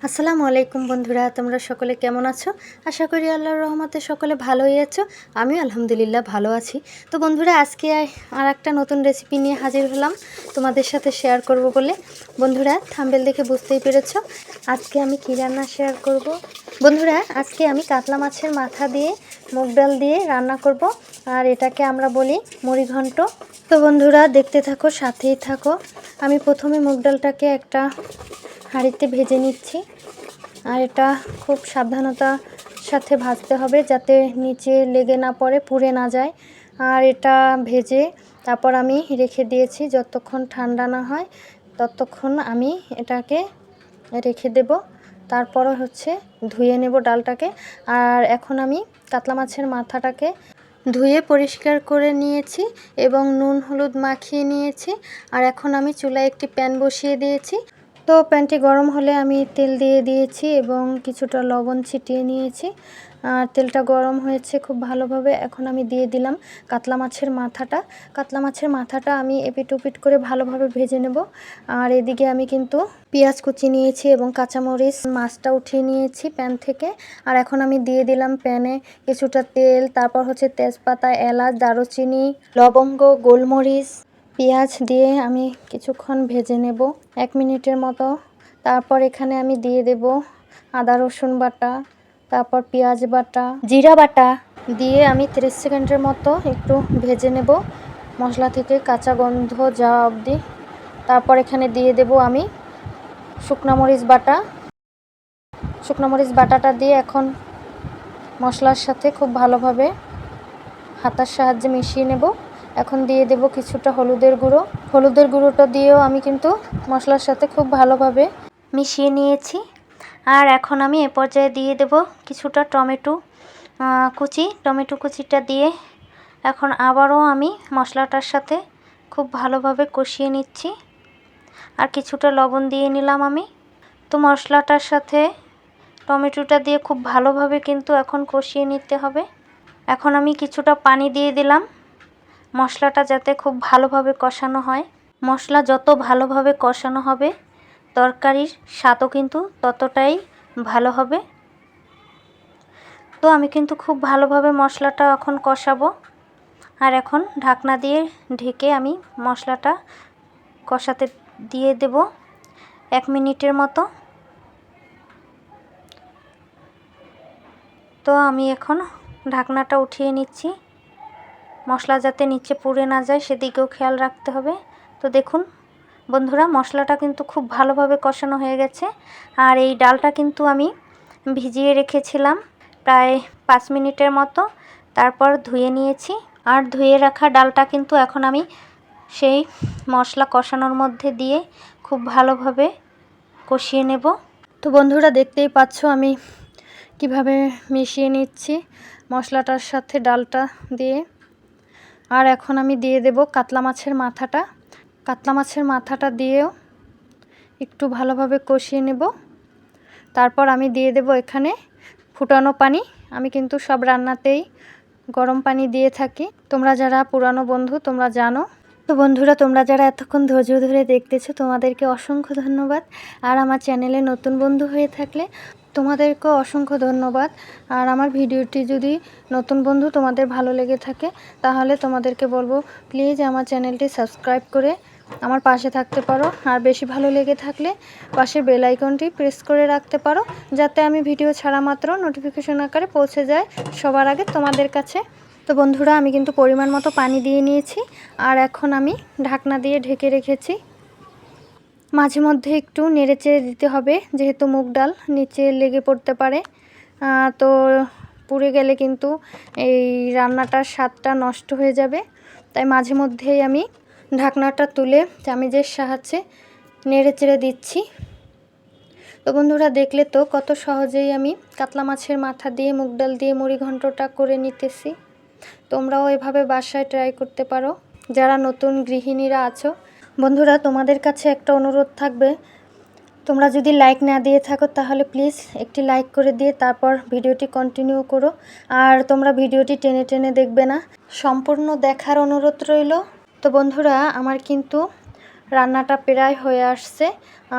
আসসালামু আলাইকুম বন্ধুরা, তোমরা সকলে কেমন আছো? আশা করি আল্লাহর রহমতে সকলে ভালোই আছো। আমি আলহামদুলিল্লাহ ভালো আছি। তো বন্ধুরা, আজকে আর একটা নতুন রেসিপি নিয়ে হাজির হলাম তোমাদের সাথে শেয়ার করব বলে। বন্ধুরা, থাম্বনেল দেখে বুঝতেই পেরেছো আজকে আমি কী রান্না শেয়ার করব। বন্ধুরা, আজকে আমি কাতলা মাছের মাথা দিয়ে মুগ ডাল দিয়ে রান্না করব, আর এটাকে আমরা বলি মুড়িঘণ্ট। তো বন্ধুরা, দেখতে থাকো, সাথেই থাকো। আমি প্রথমে মুগ ডালটাকে একটা হাঁড়িতে ভেজে নিচ্ছি, আর এটা খুব সাবধানতার সাথে ভাজতে হবে যাতে নিচে লেগে না পড়ে, পুড়ে না যায়। আর এটা ভেজে তারপর আমি রেখে দিয়েছি, যতক্ষণ ঠান্ডা না হয় ততক্ষণ আমি এটাকে রেখে দেব। তারপর ধুয়ে নেব ডালটাকে। আর এখন আমি কাতলা মাছের মাথাটাকে ধুয়ে পরিষ্কার করে নিয়েছি এবং নুন হলুদ মাখিয়ে নিয়েছি। আর এখন আমি চুলায় একটি প্যান বসিয়ে দিয়েছি। তো প্যানটি গরম হলে আমি তেল দিয়ে দিয়েছি এবং কিছুটা লবণ ছিটিয়ে নিয়েছি। আর তেলটা গরম হয়েছে খুব ভালোভাবে। এখন আমি দিয়ে দিলাম কাতলা মাছের মাথাটা। কাতলা মাছের মাথাটা আমি এপিট ওপিট করে ভালোভাবে ভেজে নেব। আর এদিকে আমি কিন্তু পেঁয়াজ কুচি নিয়েছি এবং কাঁচামরিচ, মাছটা উঠিয়ে নিয়েছি প্যান থেকে। আর এখন আমি দিয়ে দিলাম প্যানে কিছুটা তেল, তারপর তেজপাতা, এলাচ, দারুচিনি, লবঙ্গ, গোলমরিচ, পেঁয়াজ দিয়ে আমি কিছুক্ষণ ভেজে নেব, 1 মিনিটের মতো। তারপর এখানে আমি দিয়ে দেব আদা রসুন বাটা, তারপর পেঁয়াজ বাটা, জিরা বাটা দিয়ে আমি 30 সেকেন্ডের মতো একটু ভেজে নেব, মশলা থেকে কাঁচা গন্ধ যাওয়া অবধি। তারপর এখানে দিয়ে দেব আমি শুকনো মরিচ বাটা। শুকনো মরিচ বাটাটা দিয়ে এখন মশলার সাথে খুব ভালোভাবে হাতার সাহায্যে মিশিয়ে নেব। এখন দিয়ে দেব কিছুটা হলুদের গুঁড়ো। হলুদের গুঁড়োটা দিয়েও আমি কিন্তু মশলার সাথে খুব ভালোভাবে মিশিয়ে নিয়েছি। আর এখন আমি এ পর্যায়ে দিয়ে দেব কিছুটা টমেটো কুচি। টমেটো কুচিটা দিয়ে এখন আবারও আমি মশলাটার সাথে খুব ভালোভাবে কষিয়ে নিচ্ছি। আর কিছুটা লবণ দিয়ে নিলাম আমি। তো মশলাটার সাথে টমেটোটা দিয়ে খুব ভালোভাবে কিন্তু এখন কষিয়ে নিতে হবে। এখন আমি কিছুটা পানি দিয়ে দিলাম, মশলাটা যাতে খুব ভালোভাবে কষানো হয়। মশলা যত ভালোভাবে কষানো হবে তরকারির স্বাদও কিন্তু ততটাই ভালো হবে। তো আমি কিন্তু খুব ভালোভাবে মশলাটা এখন কষাবো। আর এখন ঢাকনা দিয়ে ঢেকে আমি মশলাটা কষাতে দিয়ে দেব 1 মিনিটের মতো। তো আমি এখন ঢাকনাটা উঠিয়ে নিচ্ছি, মশলা যাতে নিচে পুড়ে না যায় সেদিকেও খেয়াল রাখতে হবে। তো দেখুন বন্ধুরা, মশলাটা কিন্তু খুব ভালোভাবে কষানো হয়ে গেছে। আর এই ডালটা কিন্তু আমি ভিজিয়ে রেখেছিলাম প্রায় 5 মিনিটের মতো, তারপর ধুয়ে নিয়েছি। আর ধুয়ে রাখা ডালটা কিন্তু এখন আমি সেই মশলা কষানোর মধ্যে দিয়ে খুব ভালোভাবে কষিয়ে নেব। তো বন্ধুরা, দেখতেই পাচ্ছ আমি কিভাবে মিশিয়ে নিচ্ছি মশলাটার সাথে ডালটা দিয়ে। আর এখন আমি দিয়ে দেব কাতলা মাছের মাথাটা। কাতলা মাছের মাথাটা দিয়েও একটু ভালোভাবে কষিয়ে নেব। তারপর আমি দিয়ে দেব এখানে ফুটানো পানি। আমি কিন্তু সব রান্নাতেই গরম পানি দিয়ে থাকি, তোমরা যারা পুরানো বন্ধু তোমরা জানো। তো বন্ধুরা, তোমরা যারা এতক্ষণ ধৈর্য ধরে দেখতেছো তোমাদেরকে অসংখ্য ধন্যবাদ। আর আমার চ্যানেলে নতুন বন্ধু হয়ে থাকলে তোমাদেরকেও অসংখ্য ধন্যবাদ। আর আমার ভিডিওটি যদি নতুন বন্ধু তোমাদের ভালো লেগে থাকে তাহলে তোমাদেরকে বলবো প্লিজ আমার চ্যানেলটি সাবস্ক্রাইব করে আমার পাশে থাকতে পারো। আর বেশি ভালো লেগে থাকলে পাশের বেল আইকনটি প্রেস করে রাখতে পারো, যাতে আমি ভিডিও ছাড়া মাত্র নোটিফিকেশন আকারে পৌঁছে যায় সবার আগে তোমাদের কাছে। তো বন্ধুরা, আমি কিন্তু পরিমাণ মতো পানি দিয়ে নিয়েছি। আর এখন আমি ঢাকনা দিয়ে ঢেকে রেখেছি। মাঝে মধ্যে একটু নেড়েচেড়ে দিতে হবে, যেহেতু মুগ ডাল নিচে লেগে পড়তে পারে। তো পুড়ে গেলে কিন্তু এই রান্নাটার স্বাদটা নষ্ট হয়ে যাবে। তাই মাঝে মধ্যেই আমি ঢাকনাটা তুলে চামচের সাহায্যে নেড়েচেড়ে দিচ্ছি। তো বন্ধুরা, দেখলে তো কত সহজেই আমি কাতলা মাছের মাথা দিয়ে মুগ ডাল দিয়ে মুড়িঘণ্টটা করে নিতেছি। তোমরাও এভাবে বাসায় ট্রাই করতে পারো যারা নতুন গৃহিণীরা আছো। বন্ধুরা, তোমাদের কাছে একটা অনুরোধ থাকবে, তোমরা যদি লাইক না দিয়ে থাকো তাহলে প্লিজ একটি লাইক করে দিয়ে তারপর ভিডিওটি কন্টিনিউ করো। আর তোমরা ভিডিওটি টেনে টেনে দেখবে না, সম্পূর্ণ দেখার অনুরোধ রইল। তো বন্ধুরা, আমার কিন্তু রান্নাটা প্রায় হয়ে আসছে।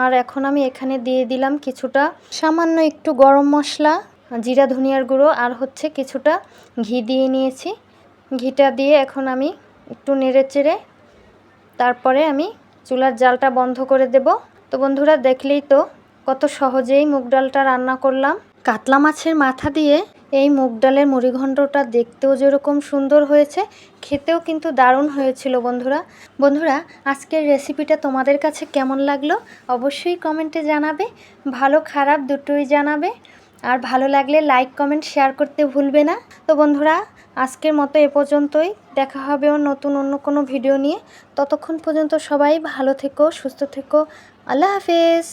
আর এখন আমি এখানে দিয়ে দিলাম কিছুটা সামান্য একটু গরম মশলা, জিরা ধনিয়ার গুঁড়ো আর হচ্ছে কিছুটা ঘি দিয়ে নিয়েছি। ঘিটা দিয়ে এখন আমি একটু নেড়েচেড়ে তারপরে আমি চুলার জালটা বন্ধ করে দেব। তো বন্ধুরা দেখলেই তো কত সহজেই মুগ ডালটা রান্না করলাম। কাতলা মাছের মাথা দিয়ে এই মুগ ডালের মুড়িঘণ্টটা দেখতেও যেরকম সুন্দর হয়েছে, খেতেও কিন্তু দারুণ হয়েছিল বন্ধুরা আজকের রেসিপিটা তোমাদের কাছে কেমন লাগলো অবশ্যই কমেন্টে জানাবে, ভালো খারাপ দুটোই জানাবে। আর ভালো লাগলে লাইক কমেন্ট শেয়ার করতে ভুলবে না। তো বন্ধুরা আজকের মতো এ পর্যন্তই, দেখা হবে নতুন অন্য কোনো ভিডিও নিয়ে। ততক্ষণ পর্যন্ত সবাই ভালো থেকো, সুস্থ থেকো। আল্লাহ হাফেজ।